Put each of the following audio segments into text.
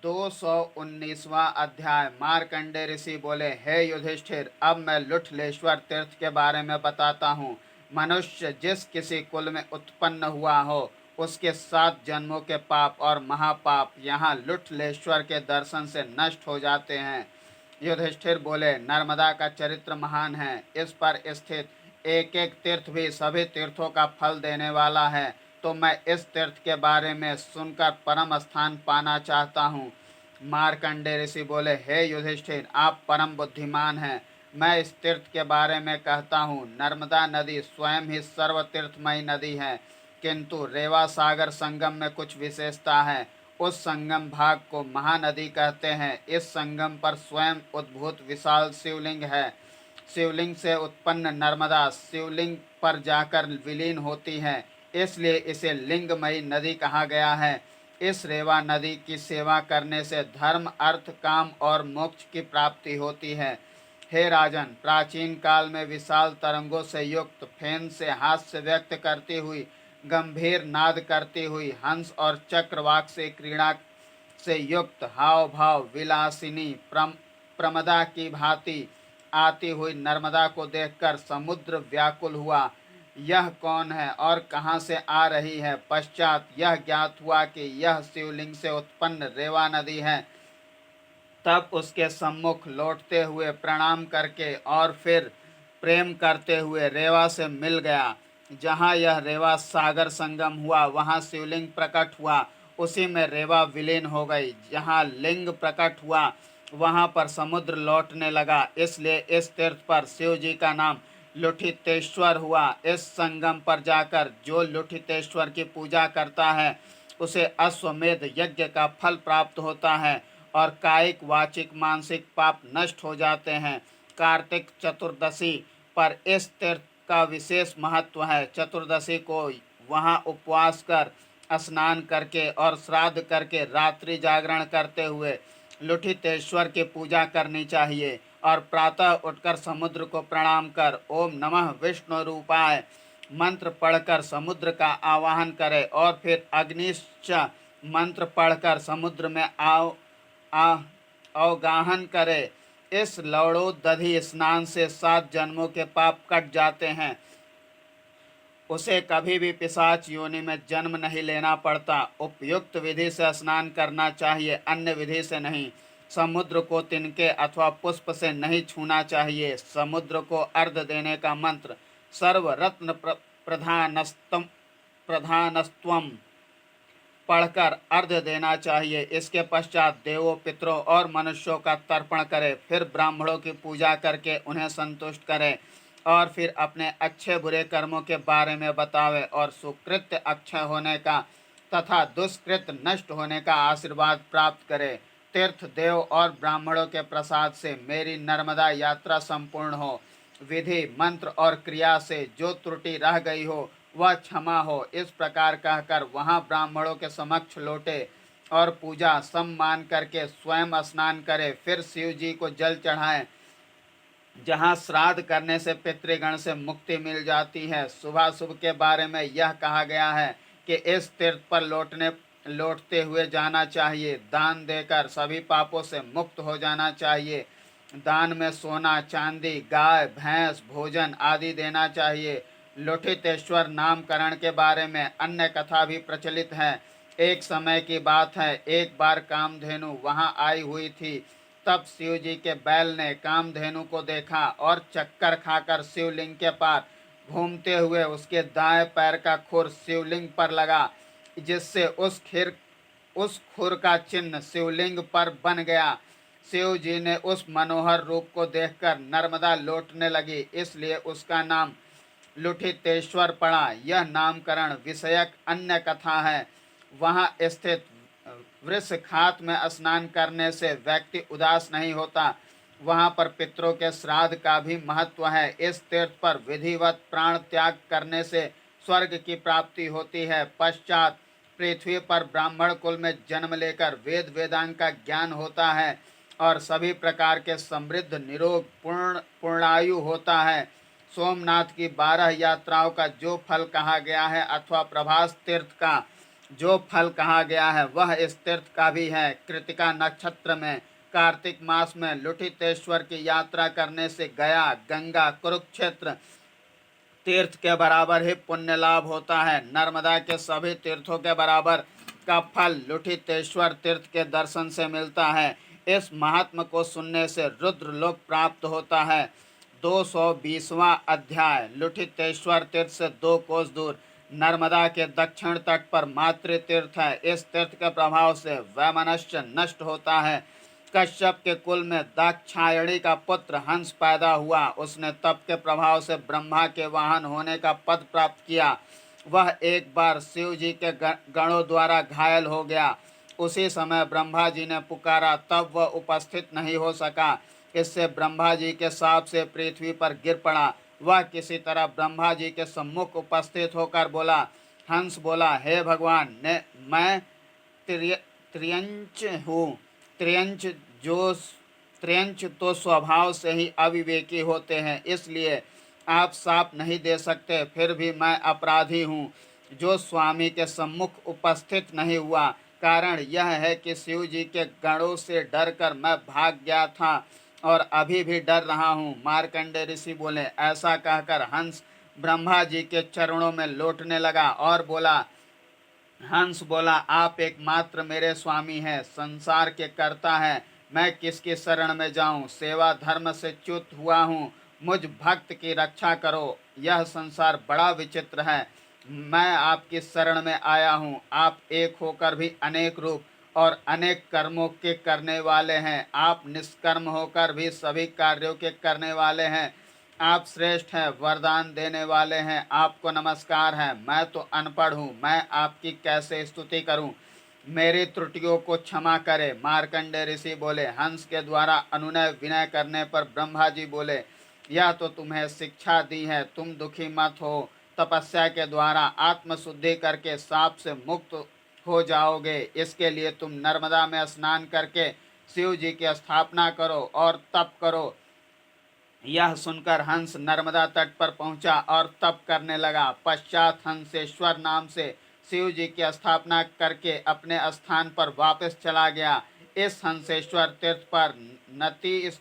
219वां अध्याय। मार्कंडे ऋषि बोले, हे युधिष्ठिर, अब मैं लुठलेश्वर तीर्थ के बारे में बताता हूँ। मनुष्य जिस किसी कुल में उत्पन्न हुआ हो, उसके 7 जन्मों के पाप और महापाप यहाँ लुठलेश्वर के दर्शन से नष्ट हो जाते हैं। युधिष्ठिर बोले, नर्मदा का चरित्र महान है, इस पर स्थित एक एक तीर्थ भी सभी तीर्थों का फल देने वाला है। तो मैं इस तीर्थ के बारे में सुनकर परम स्थान पाना चाहता हूँ। मार्कंडे ऋषि बोले, हे युधिष्ठिर, आप परम बुद्धिमान हैं। मैं इस तीर्थ के बारे में कहता हूँ। नर्मदा नदी स्वयं ही सर्वतीर्थमयी नदी है, किंतु रेवा सागर संगम में कुछ विशेषता है। उस संगम भाग को महानदी कहते हैं। इस संगम पर स्वयं उद्भूत विशाल शिवलिंग है। शिवलिंग से उत्पन्न नर्मदा शिवलिंग पर जाकर विलीन होती है, इसलिए इसे लिंगमयी नदी कहा गया है। इस रेवा नदी की सेवा करने से धर्म, अर्थ, काम और मोक्ष की प्राप्ति होती है। हे राजन, प्राचीन काल में विशाल तरंगों से युक्त, फेन से हास्य व्यक्त करती हुई, गंभीर नाद करती हुई, हंस और चक्रवाक से क्रीड़ा से युक्त, हाव भाव विलासिनी प्रमदा की भांति आती हुई नर्मदा को देखकर समुद्र व्याकुल हुआ। यह कौन है और कहाँ से आ रही है? पश्चात यह ज्ञात हुआ कि यह शिवलिंग से उत्पन्न रेवा नदी है। तब उसके सम्मुख लौटते हुए प्रणाम करके और फिर प्रेम करते हुए रेवा से मिल गया। जहाँ यह रेवा सागर संगम हुआ, वहाँ शिवलिंग प्रकट हुआ, उसी में रेवा विलीन हो गई। जहाँ लिंग प्रकट हुआ, वहाँ पर समुद्र लौटने लगा, इसलिए इस तीर्थ पर शिव जी का नाम लुठितेश्वर हुआ। इस संगम पर जाकर जो लुठितेश्वर की पूजा करता है, उसे अश्वमेध यज्ञ का फल प्राप्त होता है और कायिक, वाचिक, मानसिक पाप नष्ट हो जाते हैं। कार्तिक चतुर्दशी पर इस तीर्थ का विशेष महत्व है। चतुर्दशी को वहाँ उपवास कर, स्नान करके और श्राद्ध करके रात्रि जागरण करते हुए लुठितेश्वर की पूजा करनी चाहिए और प्रातः उठकर समुद्र को प्रणाम कर ओम नमः विष्णु रूपाय मंत्र पढ़कर समुद्र का आवाहन करे और फिर अग्निश्च मंत्र पढ़कर समुद्र में अवगाहन करे। इस लवणोदधि स्नान से 7 जन्मों के पाप कट जाते हैं। उसे कभी भी पिशाच योनि में जन्म नहीं लेना पड़ता। उपयुक्त विधि से स्नान करना चाहिए, अन्य विधि से नहीं। समुद्र को तिनके अथवा पुष्प से नहीं छूना चाहिए। समुद्र को अर्घ देने का मंत्र सर्वरत्न प्रधानस्तम प्रधानस्त्वम पढ़कर अर्घ देना चाहिए। इसके पश्चात देवों, पितरों और मनुष्यों का तर्पण करें, फिर ब्राह्मणों की पूजा करके उन्हें संतुष्ट करें और फिर अपने अच्छे बुरे कर्मों के बारे में बतावे और सुकृत्य अक्षय होने का तथा दुष्कृत नष्ट होने का आशीर्वाद प्राप्त करे। तीर्थ, देव और ब्राह्मणों के प्रसाद से मेरी नर्मदा यात्रा संपूर्ण हो। विधि, मंत्र और क्रिया से जो त्रुटि रह गई हो, वह क्षमा हो। इस प्रकार कहकर वहाँ ब्राह्मणों के समक्ष लौटे और पूजा सम्मान करके स्वयं स्नान करे। फिर शिव जी को जल चढ़ाएं। जहाँ श्राद्ध करने से पितृगण से मुक्ति मिल जाती है। शुभाशुभ के बारे में यह कहा गया है कि इस तीर्थ पर लौटते हुए जाना चाहिए। दान देकर सभी पापों से मुक्त हो जाना चाहिए। दान में सोना, चांदी, गाय, भैंस, भोजन आदि देना चाहिए। लुठितेश्वर नामकरण के बारे में अन्य कथा भी प्रचलित है। एक समय की बात है, एक बार कामधेनु वहां आई हुई थी। तब शिव जी के बैल ने कामधेनु को देखा और चक्कर खाकर शिवलिंग के पार घूमते हुए उसके दाएं पैर का खुर शिवलिंग पर लगा, जिससे उस खुर का चिन्ह शिवलिंग पर बन गया। शिव जी ने उस मनोहर रूप को देखकर नर्मदा लौटने लगी, इसलिए उसका नाम लुठितेश्वर पड़ा। यह नामकरण विषयक अन्य कथा है। वहाँ स्थित वृषखात में स्नान करने से व्यक्ति उदास नहीं होता। वहाँ पर पितरों के श्राद्ध का भी महत्व है। इस तीर्थ पर विधिवत प्राण त्याग करने से स्वर्ग की प्राप्ति होती है। पश्चात पृथ्वी पर ब्राह्मण कुल में जन्म लेकर वेद वेदांग का ज्ञान होता है और सभी प्रकार के समृद्ध, निरोग, पूर्णायु होता है। सोमनाथ की 12 यात्राओं का जो फल कहा गया है अथवा प्रभास तीर्थ का जो फल कहा गया है वह इस तीर्थ का भी है। कृतिका नक्षत्र में कार्तिक मास में लुठितेश्वर की यात्रा करने से गया, गंगा, कुरुक्षेत्र तीर्थ के बराबर ही पुण्य लाभ होता है। नर्मदा के सभी तीर्थों के बराबर का फल लुठितेश्वर तीर्थ के दर्शन से मिलता है। इस महात्म को सुनने से रुद्र लोक प्राप्त होता है। 220वां अध्याय। लुठितेश्वर तीर्थ से 2 कोस दूर नर्मदा के दक्षिण तट पर मातृ तीर्थ है। इस तीर्थ के प्रभाव से वैमनस्य नष्ट होता है। कश्यप के कुल में दाक्षायणी का पुत्र हंस पैदा हुआ। उसने तप के प्रभाव से ब्रह्मा के वाहन होने का पद प्राप्त किया। वह एक बार शिव जी के गणों द्वारा घायल हो गया। उसी समय ब्रह्मा जी ने पुकारा, तब वह उपस्थित नहीं हो सका। इससे ब्रह्मा जी के शाप से पृथ्वी पर गिर पड़ा। वह किसी तरह ब्रह्मा जी के सम्मुख उपस्थित होकर बोला। हंस बोला, हे भगवान, ने मैं त्रियंच हूँ। त्रियंच जो त्रियंच तो स्वभाव से ही अविवेकी होते हैं, इसलिए आप शाप नहीं दे सकते। फिर भी मैं अपराधी हूँ जो स्वामी के सम्मुख उपस्थित नहीं हुआ। कारण यह है कि शिव जी के गणों से डरकर मैं भाग गया था और अभी भी डर रहा हूँ। मार्कंडे ऋषि बोले। ऐसा कहकर हंस ब्रह्मा जी के चरणों में लौटने लगा और बोला। हंस बोला, आप एकमात्र मेरे स्वामी हैं, संसार के कर्ता हैं। मैं किसकी शरण में जाऊं? सेवा धर्म से च्युत हुआ हूं। मुझ भक्त की रक्षा करो। यह संसार बड़ा विचित्र है। मैं आपकी शरण में आया हूं। आप एक होकर भी अनेक रूप और अनेक कर्मों के करने वाले हैं। आप निष्कर्म होकर भी सभी कार्यों के करने वाले हैं। आप श्रेष्ठ हैं, वरदान देने वाले हैं। आपको नमस्कार है। मैं तो अनपढ़ हूँ, मैं आपकी कैसे स्तुति करूँ? मेरी त्रुटियों को क्षमा करे। मार्कंडे ऋषि बोले। हंस के द्वारा अनुनय विनय करने पर ब्रह्मा जी बोले, यह तो तुम्हें शिक्षा दी है, तुम दुखी मत हो। तपस्या के द्वारा आत्मशुद्धि करके साप से मुक्त हो जाओगे। इसके लिए तुम नर्मदा में स्नान करके शिव जी की स्थापना करो और तप करो। यह सुनकर हंस नर्मदा तट पर पहुंचा और तप करने लगा। पश्चात हंसेश्वर नाम से शिव जी की स्थापना करके अपने स्थान पर वापस चला गया। इस हंसेश्वर तीर्थ पर नति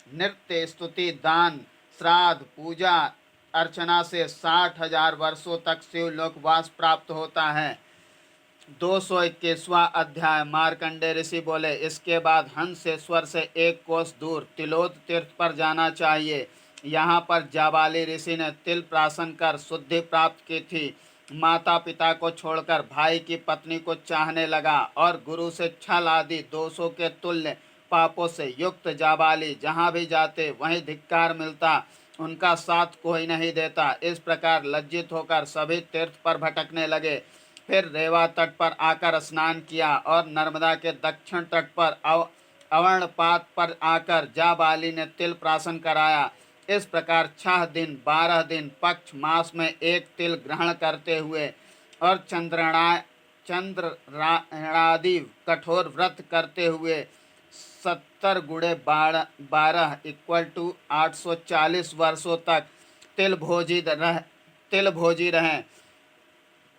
नृत्य, स्तुति, दान, श्राद्ध, पूजा अर्चना से 60,000 वर्षों तक शिवलोक वास प्राप्त होता है। 221वां अध्याय। मार्कंडे ऋषि बोले, इसके बाद हंसेश्वर से 1 कोस दूर तिलोद तीर्थ पर जाना चाहिए। यहाँ पर जाबाली ऋषि ने तिल प्राशन कर शुद्धि प्राप्त की थी। माता पिता को छोड़कर भाई की पत्नी को चाहने लगा और गुरु से छल आदि दोषों के तुल्य पापों से युक्त जाबाली जहाँ भी जाते वहीं धिक्कार मिलता, उनका साथ कोई नहीं देता। इस प्रकार लज्जित होकर सभी तीर्थ पर भटकने लगे। फिर रेवा तट पर आकर स्नान किया और नर्मदा के दक्षिण तट पर अवर्णपात पर आकर जाबाली ने तिल प्राशन कराया। इस प्रकार 6 दिन 12 दिन पक्ष मास में एक तिल ग्रहण करते हुए और चंद्रादि कठोर व्रत करते हुए 70 गुणे 12 इक्वल टू 840 वर्षों तक तिल भोजी रहें।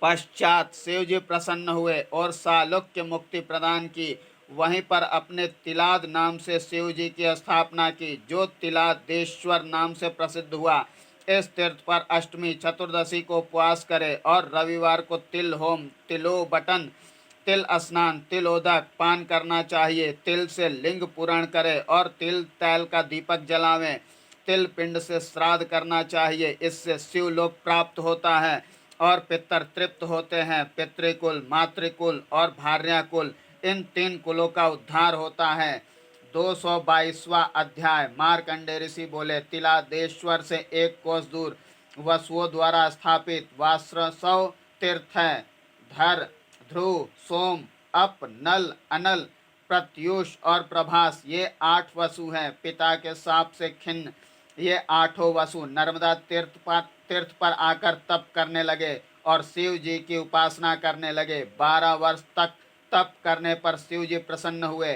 पश्चात शिव जी प्रसन्न हुए और सालोक्य मुक्ति प्रदान की। वहीं पर अपने तिलाद नाम से शिव जी की स्थापना की, जो तिलादेश्वर नाम से प्रसिद्ध हुआ। इस तीर्थ पर अष्टमी चतुर्दशी को उपवास करे और रविवार को तिल होम, तिलो बटन, तिल स्नान, तिलोदक पान करना चाहिए। तिल से लिंग पूरण करे और तिल तैल का दीपक जलावें। तिल पिंड से श्राद्ध करना चाहिए, इससे शिवलोक प्राप्त होता है और पितर तृप्त होते हैं। पितृकुल, मातृकुल और भार्याकुल, इन 3 कुलों का उद्धार होता है। 222वां अध्याय। मार्कंडे ऋषि बोले, तिलादेश्वर से 1 कोस दूर वसुओं द्वारा स्थापित वासव तीर्थ है। धर, ध्रुव, सोम, अप, नल, अनल, प्रत्यूष और प्रभास, ये 8 वसु हैं। पिता के शाप से खिन्न ये 8 वसु नर्मदा तीर्थ पर आकर तप करने लगे और शिव जी की उपासना करने लगे। 12 वर्ष तक तप करने पर शिव जी प्रसन्न हुए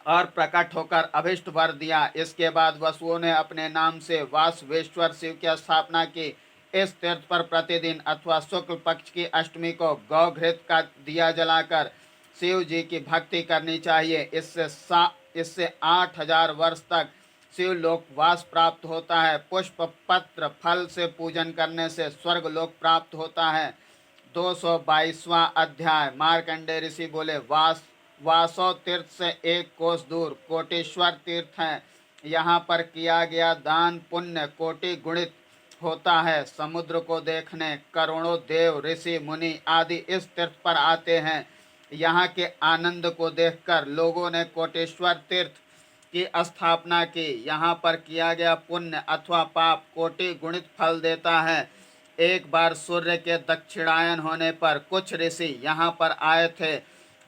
और प्रकट होकर अभिष्ट वर दिया। इसके बाद वसुओं ने अपने नाम से वासवेश्वर शिव की स्थापना की। इस तीर्थ पर प्रतिदिन अथवा शुक्ल पक्ष की अष्टमी को गौ घृत का दिया जलाकर शिव जी की भक्ति करनी चाहिए। इससे 8,000 वर्ष तक शिव लोक वास प्राप्त होता है। पुष्प पत्र फल से पूजन करने से स्वर्ग लोक प्राप्त होता है। 222वां अध्याय। मार्कंडेय ऋषि बोले, वासव तीर्थ से 1 कोस दूर कोटेश्वर तीर्थ है। यहाँ पर किया गया दान पुण्य कोटि गुणित होता है। समुद्र को देखने करोड़ों देव ऋषि मुनि आदि इस तीर्थ पर आते हैं। यहाँ के आनंद को देखकर लोगों ने कोटेश्वर तीर्थ की स्थापना की। यहाँ पर किया गया पुण्य अथवा पाप कोटि गुणित फल देता है। एक बार सूर्य के दक्षिणायन होने पर कुछ ऋषि यहाँ पर आए थे।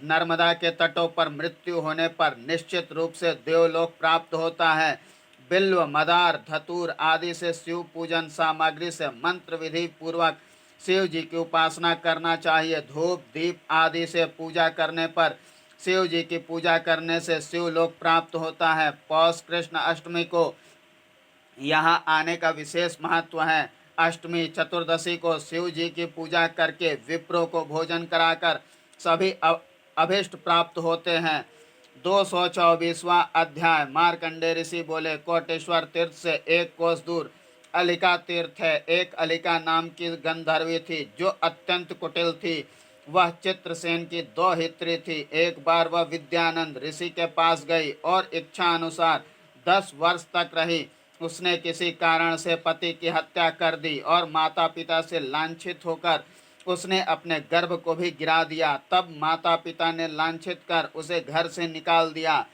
नर्मदा के तटों पर मृत्यु होने पर निश्चित रूप से देवलोक प्राप्त होता है। बिल्व मदार धतूर आदि से शिव पूजन सामग्री से मंत्र विधि पूर्वक शिव जी की उपासना करना चाहिए। धूप दीप आदि से पूजा करने पर शिव जी की पूजा करने से शिव लोक प्राप्त होता है। पौष कृष्ण अष्टमी को यहाँ आने का विशेष महत्व है। अष्टमी चतुर्दशी को शिव जी की पूजा करके विप्रों को भोजन कराकर सभी अभिष्ट प्राप्त होते हैं। 224वां अध्याय। मार्कंडेय ऋषि बोले, कोटेश्वर तीर्थ से 1 कोस दूर अलिका तीर्थ है। एक अलिका नाम की गंधर्वी थी जो अत्यंत कुटिल थी। वह चित्रसेन की 2 हित्री थी। एक बार वह विद्यानंद ऋषि के पास गई और इच्छा अनुसार 10 वर्ष तक रही। उसने किसी कारण से पति की हत्या कर दी और माता पिता से लांछित होकर उसने अपने गर्भ को भी गिरा दिया। तब माता पिता ने लांछित कर उसे घर से निकाल दिया।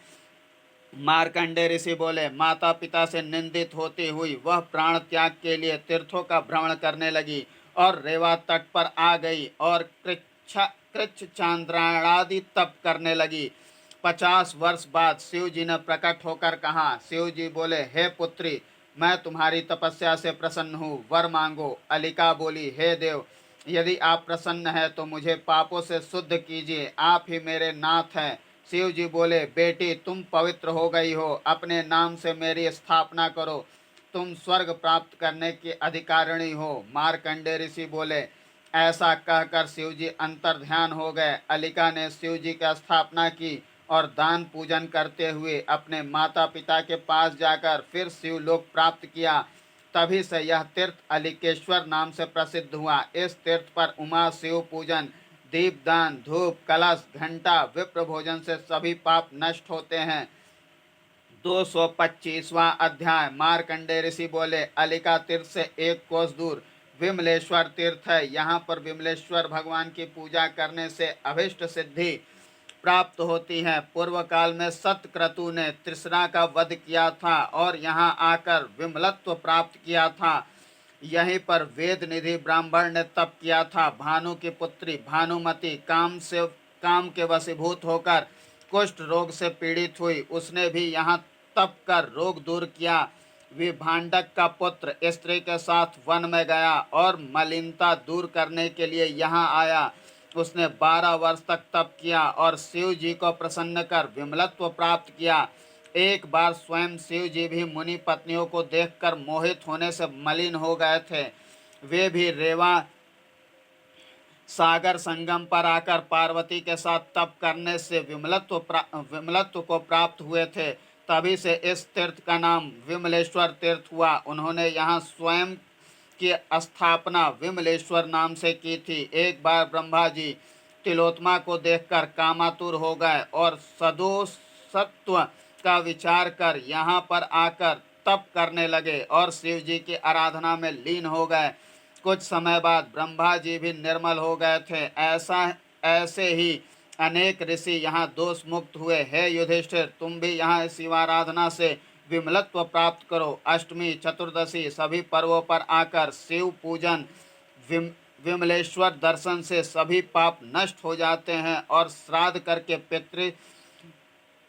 मार्कंडेय ऋषि बोले, माता पिता से निंदित होती हुई वह प्राण त्याग के लिए तीर्थों का भ्रमण करने लगी और रेवा तट पर आ गई और कृच्छ चांद्राणादि तप करने लगी। 50 वर्ष बाद शिव जी ने प्रकट होकर कहा। शिव जी बोले, हे पुत्री, मैं तुम्हारी तपस्या से प्रसन्न हूँ, वर मांगो। अलिका बोली, हे देव, यदि आप प्रसन्न हैं तो मुझे पापों से शुद्ध कीजिए, आप ही मेरे नाथ हैं। शिव जी बोले, बेटी, तुम पवित्र हो गई हो, अपने नाम से मेरी स्थापना करो, तुम स्वर्ग प्राप्त करने की अधिकारिणी हो। मार्कंडेय ऋषि बोले, ऐसा कहकर शिव जी अंतर ध्यान हो गए। अलिका ने शिव जी की स्थापना की और दान पूजन करते हुए अपने माता पिता के पास जाकर फिर शिवलोक प्राप्त किया। तभी से यह तीर्थ अलिकेश्वर नाम से प्रसिद्ध हुआ। इस तीर्थ पर उमा शिव पूजन, दीपदान, धूप, कलश, घंटा, विप्र भोजन से सभी पाप नष्ट होते हैं। 225वां अध्याय। मार्कंडेय ऋषि बोले, अलिका तीर्थ से 1 कोस दूर विमलेश्वर तीर्थ है। यहाँ पर विमलेश्वर भगवान की पूजा करने से अभिष्ट सिद्धि प्राप्त होती है। पूर्व काल में सतक्रतु ने तृष्णा का वध किया था और यहाँ आकर विमलत्व प्राप्त किया था। यहीं पर वेद निधि ब्राह्मण ने तप किया था। भानु की पुत्री भानुमति काम के वशीभूत होकर कुष्ठ रोग से पीड़ित हुई। उसने भी यहाँ तप कर रोग दूर किया। विभांडक का पुत्र स्त्री के साथ वन में गया और मलिनता दूर करने के लिए यहाँ आया। उसने 12 वर्ष तक तप किया और शिव जी को प्रसन्न कर विमलत्व प्राप्त किया। एक बार स्वयं शिव जी भी मुनि पत्नियों को देखकर मोहित होने से मलिन हो गए थे। वे भी रेवा सागर संगम पर आकर पार्वती के साथ तप करने से विमलत्व को प्राप्त हुए थे। तभी से इस तीर्थ का नाम विमलेश्वर तीर्थ हुआ। उन्होंने यहाँ स्वयं की स्थापना विमलेश्वर नाम से की थी। एक बार ब्रह्मा जी तिलोत्मा को देखकर कामातुर हो गए और सदोष सत्व का विचार कर यहाँ पर आकर तप करने लगे और शिव जी की आराधना में लीन हो गए। कुछ समय बाद ब्रह्मा जी भी निर्मल हो गए थे। ऐसे ही अनेक ऋषि यहाँ दोष मुक्त हुए। हे युधिष्ठिर, तुम भी यहाँ शिवाराधना से विमलत्व प्राप्त करो। अष्टमी चतुर्दशी सभी पर्वों पर आकर शिव पूजन विमलेश्वर दर्शन से सभी पाप नष्ट हो जाते हैं और श्राद्ध करके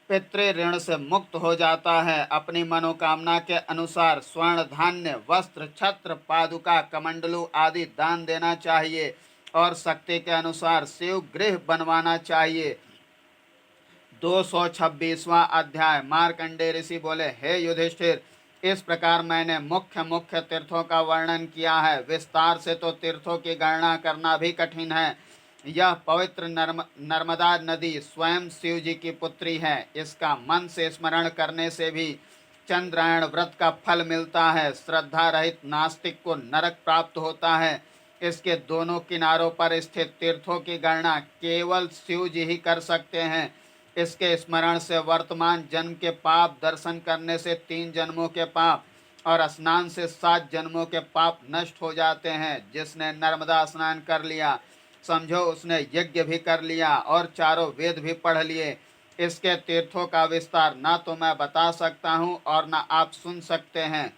पितृ ऋण से मुक्त हो जाता है। अपनी मनोकामना के अनुसार स्वर्ण धान्य वस्त्र छत्र पादुका कमंडलू आदि दान देना चाहिए और शक्ति के अनुसार शिव गृह बनवाना चाहिए। 226वां अध्याय। मार्कंडेय ऋषि बोले, हे युधिष्ठिर, इस प्रकार मैंने मुख्य मुख्य तीर्थों का वर्णन किया है। विस्तार से तो तीर्थों की गणना करना भी कठिन है। यह पवित्र नर्मदा नदी स्वयं शिव जी की पुत्री है। इसका मन से स्मरण करने से भी चंद्रायण व्रत का फल मिलता है। श्रद्धा रहित नास्तिक को नरक प्राप्त होता है। इसके दोनों किनारों पर स्थित तीर्थों की गणना केवल शिव जी ही कर सकते हैं। इसके स्मरण से वर्तमान जन्म के पाप, दर्शन करने से 3 जन्मों के पाप और स्नान से 7 जन्मों के पाप नष्ट हो जाते हैं। जिसने नर्मदा स्नान कर लिया, समझो उसने यज्ञ भी कर लिया और चारों वेद भी पढ़ लिए। इसके तीर्थों का विस्तार ना तो मैं बता सकता हूँ और ना आप सुन सकते हैं।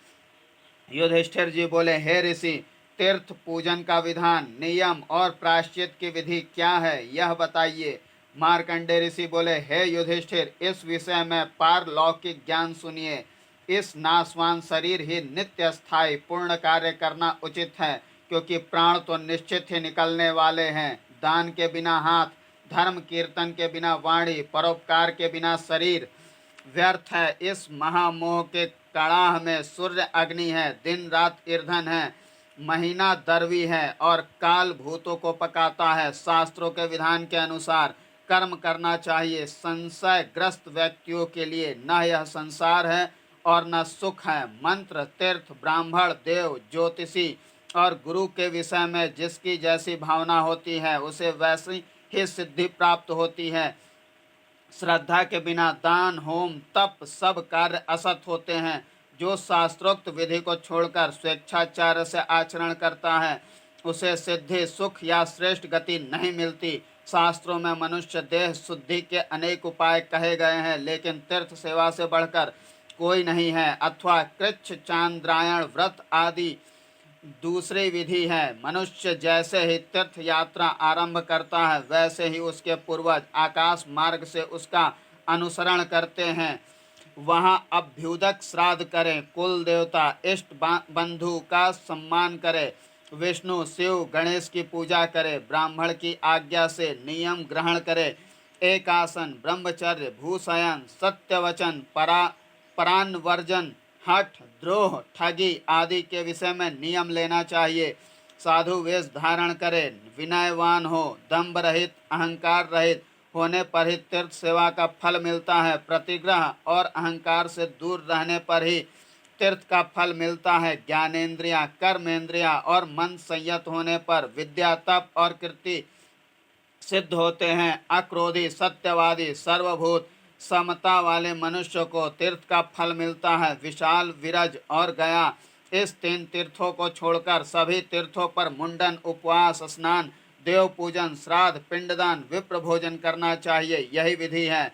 युधिष्ठिर जी बोले, हे ऋषि, तीर्थ पूजन का विधान, नियम और प्रायश्चित की विधि क्या है, यह बताइए। मार्कंडे ऋषि बोले, हे युधिष्ठिर, इस विषय में पारलौकिक ज्ञान सुनिए। इस नाशवान शरीर ही नित्य स्थायी पूर्ण कार्य करना उचित है, क्योंकि प्राण तो निश्चित ही निकलने वाले हैं। दान के बिना हाथ, धर्म कीर्तन के बिना वाणी, परोपकार के बिना शरीर व्यर्थ है। इस महामोह के कड़ाह में सूर्य अग्नि है, दिन रात ईंधन है, महीना दरवी है और काल भूतों को पकाता है। शास्त्रों के विधान के अनुसार कर्म करना चाहिए। संशय ग्रस्त व्यक्तियों के लिए न यह संसार है और न सुख है। मंत्र, तीर्थ, ब्राह्मण, देव, ज्योतिषी और गुरु के विषय में जिसकी जैसी भावना होती है, उसे वैसी ही सिद्धि प्राप्त होती है। श्रद्धा के बिना दान, होम, तप सब कार्य असत होते हैं। जो शास्त्रोक्त विधि को छोड़कर स्वेच्छाचार से आचरण करता है, उसे सिद्धि, सुख या श्रेष्ठ गति नहीं मिलती। शास्त्रों में मनुष्य देह शुद्धि के अनेक उपाय कहे गए हैं, लेकिन तीर्थ सेवा से बढ़कर कोई नहीं है। अथवा कृच्छ, चांद्रायण व्रत आदि दूसरी विधि है। मनुष्य जैसे ही तीर्थ यात्रा आरंभ करता है, वैसे ही उसके पूर्वज आकाश मार्ग से उसका अनुसरण करते हैं। वहाँ अभ्युदक श्राद्ध करें, कुल देवता, इष्ट बंधु का सम्मान करें, विष्णु, शिव, गणेश की पूजा करें, ब्राह्मण की आज्ञा से नियम ग्रहण करें, एकासन, ब्रह्मचर्य, भूशयन, सत्यवचन, परान्वर्जन, हठ, द्रोह, ठगी आदि के विषय में नियम लेना चाहिए। साधु वेश धारण करे, विनयवान हो, दंभ रहित, अहंकार रहित होने पर ही तीर्थ सेवा का फल मिलता है। प्रतिग्रह और अहंकार से दूर रहने पर ही तीर्थ का फल मिलता है। ज्ञानेन्द्रिया, कर्मेंद्रिया और मन संयत होने पर विद्या, तप और कीर्ति सिद्ध होते हैं। अक्रोधी, सत्यवादी, सर्वभूत समता वाले मनुष्य को तीर्थ का फल मिलता है। विशाल, विरज और गया, इस 3 तीर्थों को छोड़कर सभी तीर्थों पर मुंडन, उपवास, स्नान, देव पूजन, श्राद्ध, पिंडदान, विप्र भोजन करना चाहिए। यही विधि है।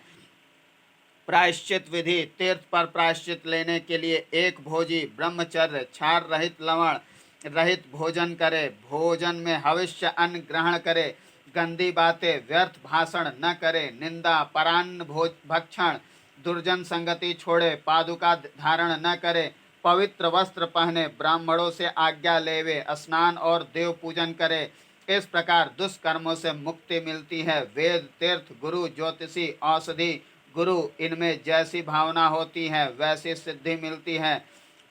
प्रायश्चित विधि, तीर्थ पर प्रायश्चित लेने के लिए एक भोजी ब्रह्मचर्य, क्षार रहित, लवण रहित भोजन करे, भोजन में हविष्य अन्न ग्रहण करे, गंदी बातें, व्यर्थ भाषण न करे, निंदा, परान्न भक्षण, दुर्जन संगति छोड़े, पादुका धारण न करे, पवित्र वस्त्र पहने, ब्राह्मणों से आज्ञा लेवे, स्नान और देव पूजन करे। इस प्रकार दुष्कर्मों से मुक्ति मिलती है। वेद, तीर्थ, गुरु, ज्योतिषी, औषधि, गुरु, इनमें जैसी भावना होती है वैसी सिद्धि मिलती है।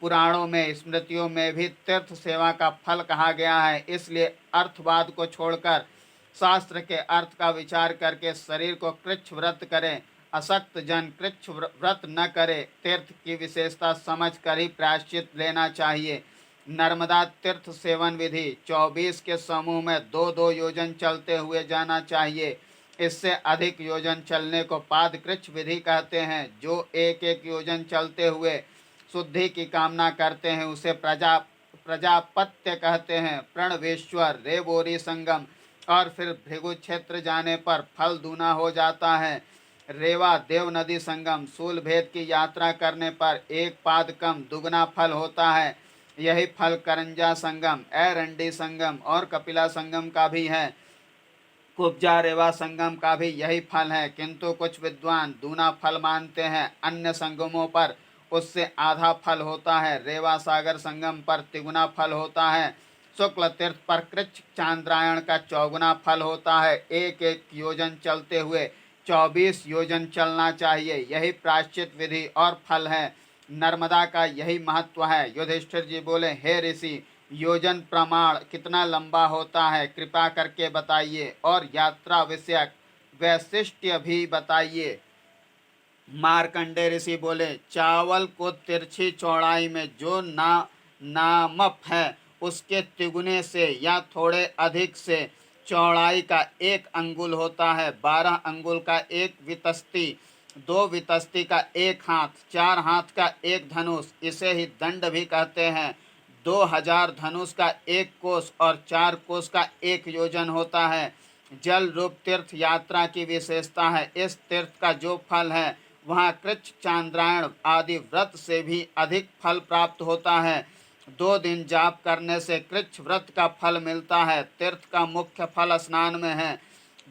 पुराणों में, स्मृतियों में भी तीर्थ सेवा का फल कहा गया है। इसलिए अर्थवाद को छोड़कर शास्त्र के अर्थ का विचार करके शरीर को कृच्छ व्रत करें। असक्त जन कृच्छ व्रत न करे। तीर्थ की विशेषता समझ कर ही प्रायश्चित लेना चाहिए। नर्मदा तीर्थ सेवन विधि, 24 के समूह में 2-2 योजन चलते हुए जाना चाहिए। इससे अधिक योजन चलने को पादकृच्छ विधि कहते हैं। जो 1-1 योजन चलते हुए शुद्धि की कामना करते हैं, उसे प्रजापत्य कहते हैं। प्रणवेश्वर, रेवोरी संगम और फिर भृगु क्षेत्र जाने पर फल दूना हो जाता है। रेवा देव नदी संगम, सूल भेद की यात्रा करने पर 1 पाद कम दुगना फल होता है। यही फल करंजा संगम, एरंडी संगम और कपिला संगम का भी है। कुब्जा रेवा संगम का भी यही फल है, किंतु कुछ विद्वान दूना फल मानते हैं। अन्य संगमों पर उससे आधा फल होता है। रेवा सागर संगम पर तिगुना फल होता है। शुक्ल तीर्थ पर कृच्छ चांद्रायण का 4गुना फल होता है। 1-1 योजन चलते हुए 24 योजन चलना चाहिए। यही प्रायश्चित विधि और फल है। नर्मदा का यही महत्व है। युधिष्ठिर जी बोले, हे ऋषि, योजन प्रमाण कितना लंबा होता है, कृपा करके बताइए, और यात्रा विषयक वैशिष्ट्य भी बताइए। मार्कंडे ऋषि बोले, चावल को तिरछी चौड़ाई में जो नामप है उसके तिगुने से या थोड़े अधिक से चौड़ाई का 1 अंगुल होता है। 12 अंगुल का 1 वितस्ती, 2 वितस्ती का 1 हाथ, 4 हाथ का 1 धनुष, इसे ही दंड भी कहते हैं। 2000 धनुष का 1 कोस और 4 कोस का 1 योजन होता है। जल रूप तीर्थ यात्रा की विशेषता है। इस तीर्थ का जो फल है वहाँ कृच्छ चांद्रायण आदि व्रत से भी अधिक फल प्राप्त होता है। 2 दिन जाप करने से कृच्छ व्रत का फल मिलता है। तीर्थ का मुख्य फल स्नान में है,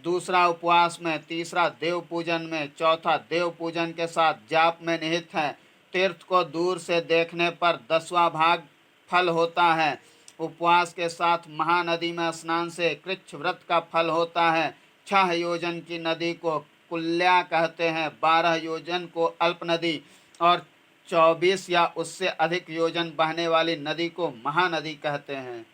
दूसरा उपवास में, तीसरा देव पूजन में, चौथा देव पूजन के साथ जाप में निहित है। तीर्थ को दूर से देखने पर 10वां भाग फल होता है। उपवास के साथ महानदी में स्नान से कृच्छ व्रत का फल होता है। 6 योजन की नदी को कुल्या कहते हैं, 12 योजन को अल्प नदी और 24 या उससे अधिक योजन बहने वाली नदी को महानदी कहते हैं।